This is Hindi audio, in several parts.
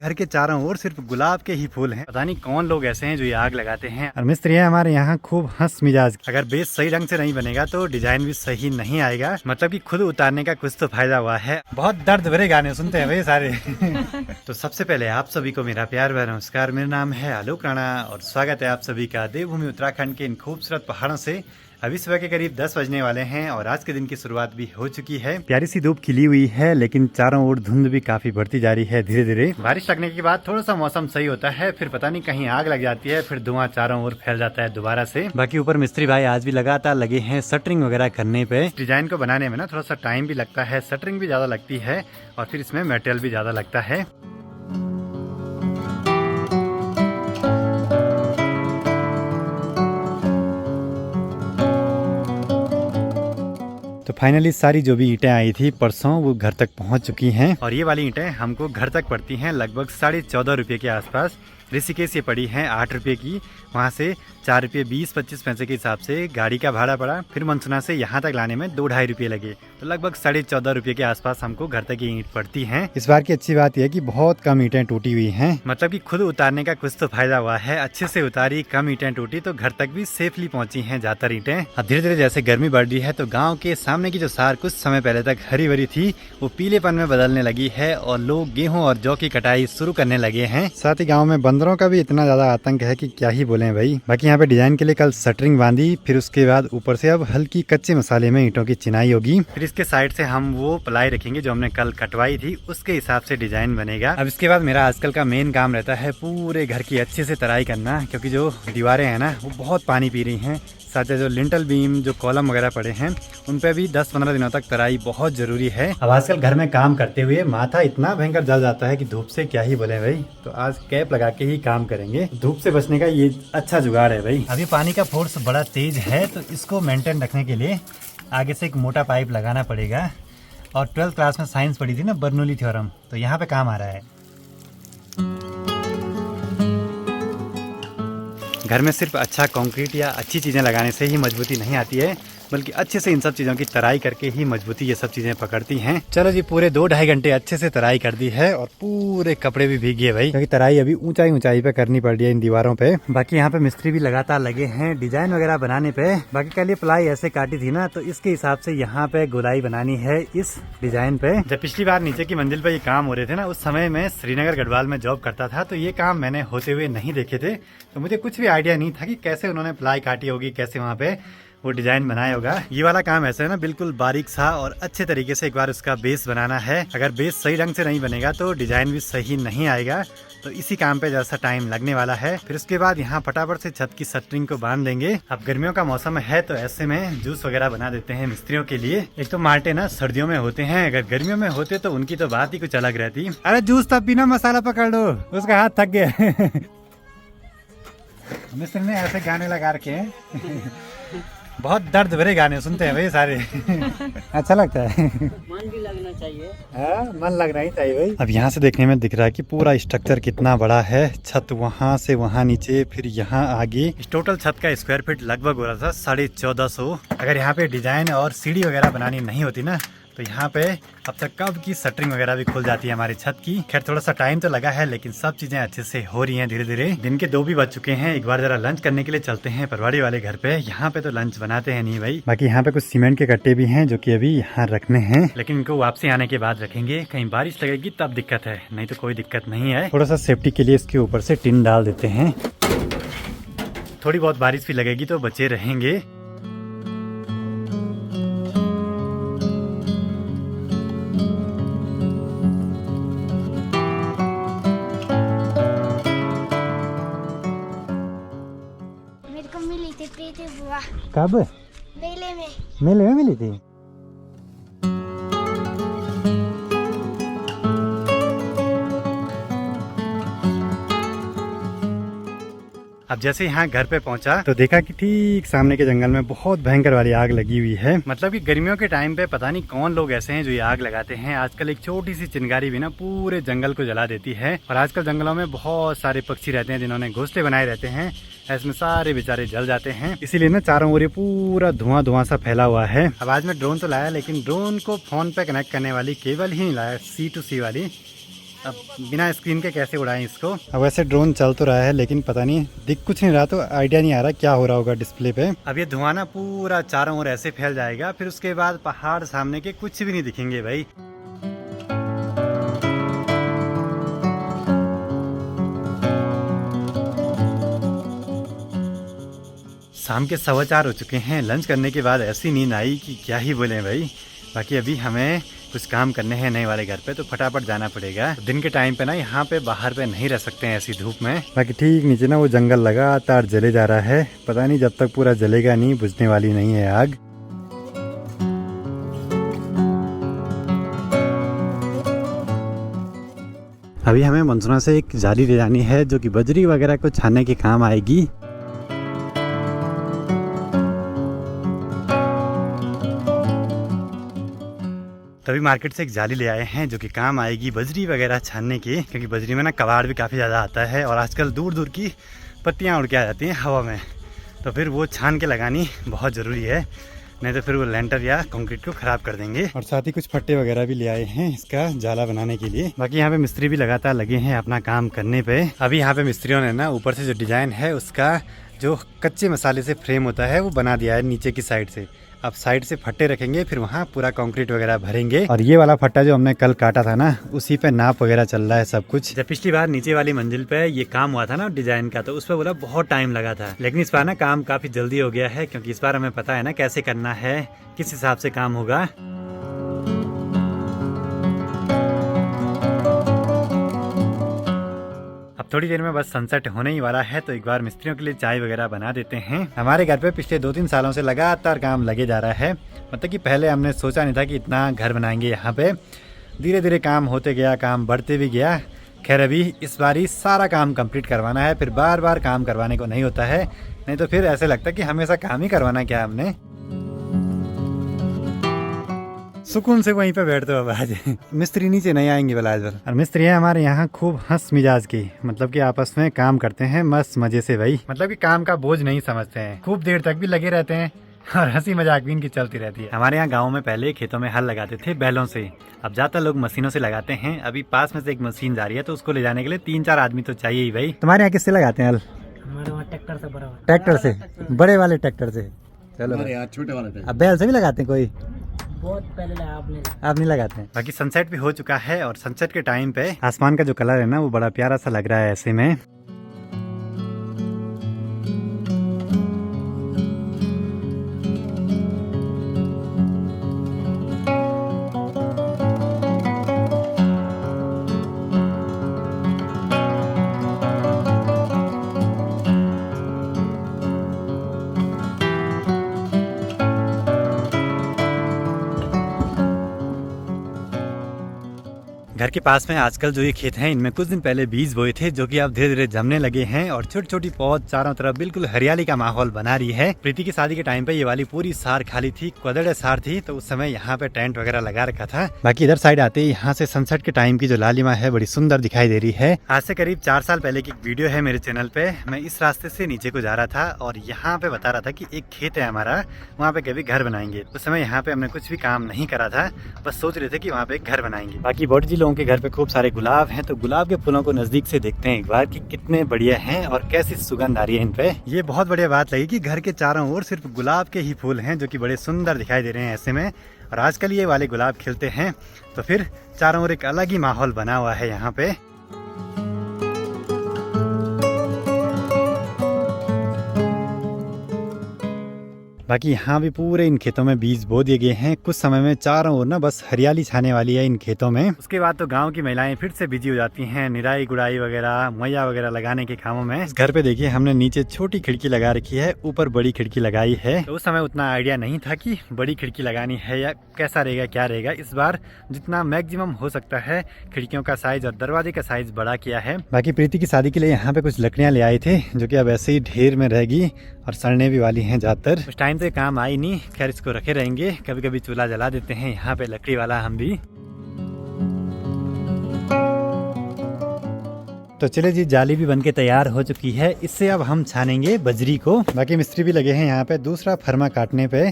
घर के चारों ओर सिर्फ गुलाब के ही फूल हैं। पता नहीं कौन लोग ऐसे हैं जो ये आग लगाते हैं। और मिस्त्री है हमारे यहाँ खूब हंस मिजाज। अगर बेस सही ढंग से नहीं बनेगा तो डिजाइन भी सही नहीं आएगा। मतलब कि खुद उतारने का कुछ तो फायदा हुआ है। बहुत दर्द भरे गाने सुनते हैं भाई सारे। तो सबसे पहले आप सभी को मेरा प्यार भरा नमस्कार। मेरा नाम है आलोक राणा और स्वागत है आप सभी का देवभूमि उत्तराखंड के इन खूबसूरत पहाड़ों से। अभी सुबह के करीब 10 बजने वाले हैं और आज के दिन की शुरुआत भी हो चुकी है। प्यारी सी धूप खिली हुई है लेकिन चारों ओर धुंध भी काफी बढ़ती जा रही है धीरे धीरे। बारिश लगने के बाद थोड़ा सा मौसम सही होता है, फिर पता नहीं कहीं आग लग जाती है, फिर धुआं चारों ओर फैल जाता है दोबारा से। बाकी ऊपर मिस्त्री भाई आज भी लगातार लगे हैं शटरिंग वगैरह करने पे। डिजाइन को बनाने में ना थोड़ा सा टाइम भी लगता है, शटरिंग भी ज्यादा लगती है और फिर इसमें मटेरियल भी ज्यादा लगता है। तो फाइनली सारी जो भी ईंटें आई थी परसों वो घर तक पहुंच चुकी हैं और ये वाली ईंटें हमको घर तक पड़ती हैं लगभग 14.5 रुपये के आसपास। ऋषिकेश ये पड़ी हैं 8 रुपये की, वहाँ से 4 रुपये 20-25 पैसे के हिसाब से गाड़ी का भाड़ा पड़ा। फिर मनसुना से यहाँ तक लाने में 2-2.5 रुपये लगे, तो लगभग 14.5 रुपये के आसपास हमको घर तक ये ईंट पड़ती हैं। इस बार की अच्छी बात यह है कि बहुत कम ईंटें टूटी हुई हैं। मतलब कि खुद उतारने का कुछ तो फायदा हुआ है। अच्छे से उतारी, कम ईंटें टूटी तो घर तक भी सेफली पहुंची हैं ज्यादातर ईंटें। अब धीरे धीरे जैसे गर्मी बढ़ रही है तो गाँव के सामने की जो सार कुछ समय पहले तक हरी भरी थी वो पीलेपन में बदलने लगी है और लोग गेहूँ और जौ की कटाई शुरू करने लगे हैं। साथ ही गाँव में बंदरों का भी इतना ज्यादा आतंक है कि क्या ही बोले भाई। बाकी यहाँ पे डिजाइन के लिए कल शटरिंग बांधी, फिर उसके बाद ऊपर से अब हल्की कच्चे मसाले में ईंटों की चिनाई होगी। फिर इसके साइड से हम वो प्लाई रखेंगे जो हमने कल कटवाई थी, उसके हिसाब से डिजाइन बनेगा। अब इसके बाद मेरा आजकल का मेन काम रहता है पूरे घर की अच्छे से तराई करना, क्योंकि जो दीवारें हैं ना वो बहुत पानी पी रही हैं। साथ ही जो लिंटल बीम जो कॉलम वगैरह पड़े हैं उन पे भी 10-15 दिनों तक तराई बहुत जरूरी है। अब आजकल घर में काम करते हुए माथा इतना भयंकर जल जाता है कि धूप से क्या ही बोले भाई। तो आज कैप लगा के ही काम करेंगे। धूप से बचने का ये अच्छा जुगाड़ है भाई। अभी पानी का फोर्स बड़ा तेज है तो इसको मेंटेन रखने के लिए आगे से एक मोटा पाइप लगाना पड़ेगा। और 12th क्लास में साइंस पढ़ी थी ना, बर्नौली थ्योरम, तो यहाँ पे काम आ रहा है। घर में सिर्फ अच्छा कंक्रीट या अच्छी चीज़ें लगाने से ही मजबूती नहीं आती है, बल्कि अच्छे से इन सब चीज़ों की तराई करके ही मजबूती ये सब चीज़ें पकड़ती हैं। चलो जी, पूरे 2-2.5 घंटे अच्छे से तराई कर दी है और पूरे कपड़े भी भीग गए भाई, क्योंकि तराई अभी ऊंचाई पे करनी पड़ रही है इन दीवारों पे। बाकी यहाँ पे मिस्त्री भी लगातार लगे हैं डिजाइन वगैरह बनाने पे। बाकी कल ये प्लाई ऐसे काटी थी ना, तो इसके हिसाब से यहाँ पे गोलाई बनानी है इस डिजाइन पे। जब पिछली बार नीचे की मंजिल पे ये काम हो रहे थे ना, उस समय मैं श्रीनगर गढ़वाल में जॉब करता था, तो ये काम मैंने होते हुए नहीं देखे थे, तो मुझे कुछ भी आइडिया नहीं था कि कैसे उन्होंने प्लाई काटी होगी, कैसे वहाँ पे वो डिजाइन बनाया होगा। ये वाला काम ऐसा है ना, बिल्कुल बारीक सा और अच्छे तरीके से एक बार उसका बेस बनाना है। अगर बेस सही ढंग से नहीं बनेगा तो डिजाइन भी सही नहीं आएगा। तो इसी काम पे जैसा टाइम लगने वाला है। फिर उसके बाद यहाँ फटाफट से छत की शटरिंग को बांध देंगे। अब गर्मियों का मौसम है तो ऐसे में जूस वगैरह बना देते हैं मिस्त्रियों के लिए। एक तो माल्टे ना सर्दियों में होते हैं, अगर गर्मियों में होते तो उनकी तो बात ही कुछ अलग रहती। अरे जूस तब पीना, मसाला पकड़ लो, उसका हाथ थक गया। मिस्त्री ने ऐसे गाने लगा रखे हैं। बहुत दर्द भरे गाने सुनते हैं भाई सारे। अच्छा लगता है। मन भी लगना चाहिए। हाँ, मन लगना ही चाहिए भाई। अब यहाँ से देखने में दिख रहा है कि पूरा स्ट्रक्चर कितना बड़ा है। छत वहाँ से वहाँ नीचे, फिर यहाँ आगे। इस टोटल छत का स्क्वायर फीट लगभग हो रहा था 1450। अगर यहाँ पे डिजाइन और सीढ़ी वगैरह बनानी नहीं होती ना, तो यहाँ पे अब तक कब की शटरिंग वगैरह भी खुल जाती है हमारी छत की। खैर थोड़ा सा टाइम तो लगा है, लेकिन सब चीजें अच्छे से हो रही हैं धीरे धीरे। दिन के 2 भी बज चुके हैं। एक बार जरा लंच करने के लिए चलते हैं परवाड़ी वाले घर पे। यहाँ पे तो लंच बनाते हैं नहीं भाई। बाकी यहाँ पे कुछ सीमेंट के कट्टे भी हैं जो कि अभी यहाँ रखने हैं, लेकिन इनको वापसी आने के बाद रखेंगे। कहीं बारिश लगेगी तब दिक्कत है, नहीं तो कोई दिक्कत नहीं है। थोड़ा सा सेफ्टी के लिए इसके ऊपर से टिन डाल देते हैं। थोड़ी बहुत बारिश भी लगेगी तो बचे रहेंगे। कब? मेले में मिली थी। अब जैसे यहाँ घर पे पहुंचा तो देखा कि ठीक सामने के जंगल में बहुत भयंकर वाली आग लगी हुई है। मतलब कि गर्मियों के टाइम पे पता नहीं कौन लोग ऐसे हैं जो ये आग लगाते हैं। आजकल एक छोटी सी चिंगारी भी ना पूरे जंगल को जला देती है। और आजकल जंगलों में बहुत सारे पक्षी रहते हैं जिन्होंने घोंसले बनाए रहते हैं, ऐसे में सारे बेचारे जल जाते हैं। इसीलिए ना चारों ओर पूरा धुआं सा फैला हुआ है। अब आज मैं ड्रोन तो लाया, लेकिन ड्रोन को फोन पे कनेक्ट करने वाली केबल ही नहीं लाया, C to C वाली। अब बिना स्क्रीन के कैसे उड़ाएं इसको। अब वैसे ड्रोन चल तो रहा है लेकिन पता नहीं दिख कुछ नहीं रहा, तो आइडिया नहीं आ रहा क्या हो रहा होगा डिस्प्ले पे। अब ये धुआं ना पूरा चारों ओर ऐसे फैल जाएगा, फिर उसके बाद पहाड़ सामने के कुछ भी नहीं दिखेंगे भाई। शाम के 4:15 हो चुके हैं। लंच करने के बाद ऐसी नींद आई कि क्या ही बोले भाई। बाकी अभी हमें कुछ काम करने हैं नए वाले घर पे, तो फटाफट जाना पड़ेगा। दिन के टाइम पे ना यहाँ पे बाहर पे नहीं रह सकते हैं ऐसी धूप में। बाकी ठीक नीचे ना वो जंगल लगातार जले जा रहा है, पता नहीं जब तक पूरा जलेगा नहीं बुझने वाली नहीं है आग। अभी हमें मंसूरा से एक जाली ले जानी है जो कि बजरी वगैरह को छानने के काम आएगी। तभी मार्केट से एक जाली ले आए हैं जो कि काम आएगी बजरी वगैरह छानने की, क्योंकि बजरी में ना कबाड़ भी काफ़ी ज़्यादा आता है और आजकल दूर दूर की पत्तियां उड़ के आ जाती हैं हवा में, तो फिर वो छान के लगानी बहुत ज़रूरी है, नहीं तो फिर वो लेंटर या कंक्रीट को ख़राब कर देंगे। और साथ ही कुछ फट्टे वगैरह भी ले आए हैं इसका जाला बनाने के लिए। बाकी यहाँ पे मिस्त्री भी लगातार लगे हैं अपना काम करने पे। अभी यहाँ पे मिस्त्रियों ने ना ऊपर से जो डिज़ाइन है उसका जो कच्चे मसाले से फ्रेम होता है वो बना दिया है नीचे की साइड से। अब साइड से फट्टे रखेंगे, फिर वहाँ पूरा कंक्रीट वगैरह भरेंगे। और ये वाला फट्टा जो हमने कल काटा था ना, उसी पे नाप वगैरह चल रहा है सब कुछ। जब पिछली बार नीचे वाली मंजिल पे ये काम हुआ था ना डिजाइन का, तो उस पर बोला बहुत टाइम लगा था, लेकिन इस बार ना काम काफी जल्दी हो गया है, क्योंकि इस बार हमें पता है ना कैसे करना है, किस हिसाब से काम होगा। थोड़ी देर में बस सनसेट होने ही वाला है, तो एक बार मिस्त्रियों के लिए चाय वगैरह बना देते हैं। हमारे घर पे पिछले 2-3 सालों से लगातार काम लगे जा रहा है। मतलब कि पहले हमने सोचा नहीं था कि इतना घर बनाएंगे यहाँ पे। धीरे धीरे काम होते गया, काम बढ़ते भी गया। खैर अभी इस बार ही सारा काम कंप्लीट करवाना है, फिर बार बार काम करवाने को नहीं होता है, नहीं तो फिर ऐसे लगता है कि हमेशा काम ही करवाना क्या हमने। सुकून से वहीं पे बैठते हो। आज मिस्त्री नीचे नहीं आएंगे आज। और मिस्त्री है हमारे यहाँ खूब हंस मिजाज की, मतलब कि आपस में काम करते हैं मस्त मजे से भाई। मतलब कि काम का बोझ नहीं समझते हैं, खूब देर तक भी लगे रहते हैं और हंसी मजाक भी इनकी चलती रहती है। हमारे यहाँ गाँव में पहले खेतों में हल लगाते थे बैलों से, अब ज्यादातर लोग मशीनों से लगाते हैं। अभी पास में से एक मशीन जा रही है, तो उसको ले जाने के लिए 3-4 आदमी तो चाहिए ही भाई। तुम्हारे यहाँ किससे लगाते हैं हल? हमारे वहाँ ट्रैक्टर से बड़ा ट्रैक्टर से, बड़े वाले ट्रैक्टर से। चलो छोटे वाले। अब बैल से भी लगाते हैं कोई? बहुत पहले आप नहीं लगाते हैं। बाकी सनसेट भी हो चुका है, और सनसेट के टाइम पे आसमान का जो कलर है ना वो बड़ा प्यारा सा लग रहा है ऐसे में। घर के पास में आजकल जो ये खेत हैं, इनमें कुछ दिन पहले बीज बोए थे, जो कि अब धीरे धीरे जमने लगे हैं और छोटी छोटी पौध चारों तरफ बिल्कुल हरियाली का माहौल बना रही है। प्रीति की शादी के टाइम पे ये वाली पूरी सार खाली थी, कोदड़े सार थी, तो उस समय यहाँ पे टेंट वगैरह लगा रखा था। बाकी इधर साइड आते ही यहाँ से सनसेट के टाइम की जो लालिमा है बड़ी सुंदर दिखाई दे रही है। आज से करीब 4 साल पहले की एक वीडियो है मेरे चैनल पे। मैं इस रास्ते से नीचे को जा रहा था और यहाँ पे बता रहा था कि एक खेत है हमारा, वहाँ पे कभी घर बनाएंगे। उस समय यहाँ पे हमने कुछ भी काम नहीं करा था, बस सोच रहे थे कि वहाँ पे घर बनाएंगे। बाकी बॉडी जी लोगों के घर पे खूब सारे गुलाब हैं, तो गुलाब के फूलों को नजदीक से देखते हैं एक बार कि कितने बढ़िया हैं और कैसी सुगंध आ रही है इन पे। ये बहुत बढ़िया बात लगी कि घर के चारों ओर सिर्फ गुलाब के ही फूल हैं, जो कि बड़े सुंदर दिखाई दे रहे हैं ऐसे में। और आजकल ये वाले गुलाब खिलते हैं, तो फिर चारों ओर एक अलग ही माहौल बना हुआ है यहाँ पे। बाकी यहाँ भी पूरे इन खेतों में बीज बो दिए गए हैं। कुछ समय में चारों ओर ना बस हरियाली छाने वाली है इन खेतों में। उसके बाद तो गांव की महिलाएं फिर से बिजी हो जाती हैं निराई गुड़ाई वगैरह, मैया वगैरह लगाने के कामों में। इस घर पे देखिए हमने नीचे छोटी खिड़की लगा रखी है, ऊपर बड़ी खिड़की लगाई है। तो उस समय उतना आइडिया नहीं था कि बड़ी खिड़की लगानी है या कैसा रहेगा क्या रहेगा। इस बार जितना मैक्सिमम हो सकता है खिड़कियों का साइज और दरवाजे का साइज बड़ा किया है। बाकी प्रीति की शादी के लिए यहाँ पे कुछ लकड़ियाँ ले आए थे, जो कि अब ऐसे ही ढेर में रहेगी और सड़ने भी वाली हैं ज्यादातर। उस टाइम से काम आई नहीं, खैर इसको रखे रहेंगे। कभी कभी चूल्हा जला देते हैं यहाँ पे लकड़ी वाला हम भी। तो चले जी, जाली भी बनके तैयार हो चुकी है। इससे अब हम छानेंगे बजरी को। बाकी मिस्त्री भी लगे हैं यहाँ पे दूसरा फरमा काटने पे।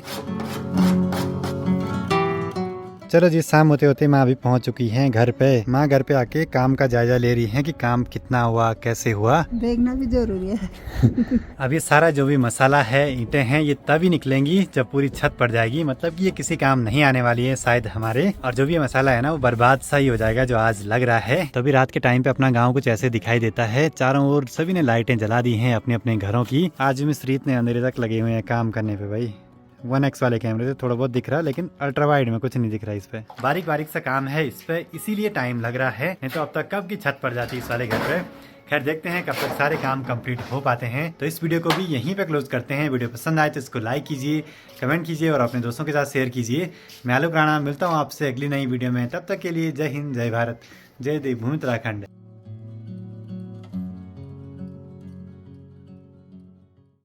चलो जी, शाम होते होते माँ भी पहुँच चुकी हैं घर पे। माँ घर पे आके काम का जायजा ले रही हैं कि काम कितना हुआ, कैसे हुआ। देखना भी जरूरी है। अब ये सारा जो भी मसाला है, ईंटें हैं, ये तभी निकलेंगी जब पूरी छत पड़ जाएगी। मतलब कि ये किसी काम नहीं आने वाली है शायद हमारे। और जो भी ये मसाला है ना, वो बर्बाद सा ही हो जाएगा जो आज लग रहा है। तभी रात के टाइम पे अपना गाँव कुछ ऐसे दिखाई देता है। चारों ओर सभी ने लाइटें जला दी हैं अपने अपने घरों की। आज मिस्त्री इतने अंधेरे तक लगे हुए हैं काम करने पे भाई। 1x वाले कैमरे से थोड़ा बहुत दिख रहा है, लेकिन अल्ट्रा वाइड में कुछ नहीं दिख रहा है। इस पे बारीक बारीक सा काम है इस पे, इसीलिए टाइम लग रहा है। नहीं तो अब तक कब की छत पड़ जाती इस वाले घर पे। खैर देखते हैं कब तक सारे काम कंप्लीट हो पाते हैं। तो इस वीडियो को भी यहीं पे क्लोज करते हैं। वीडियो पसंद आए तो इसको लाइक कीजिए, कमेंट कीजिए और अपने दोस्तों के साथ शेयर कीजिए। मैं आलोक राणा मिलता हूँ आपसे अगली नई वीडियो में। तब तक के लिए जय हिंद, जय भारत, जय देवभूमि उत्तराखंड।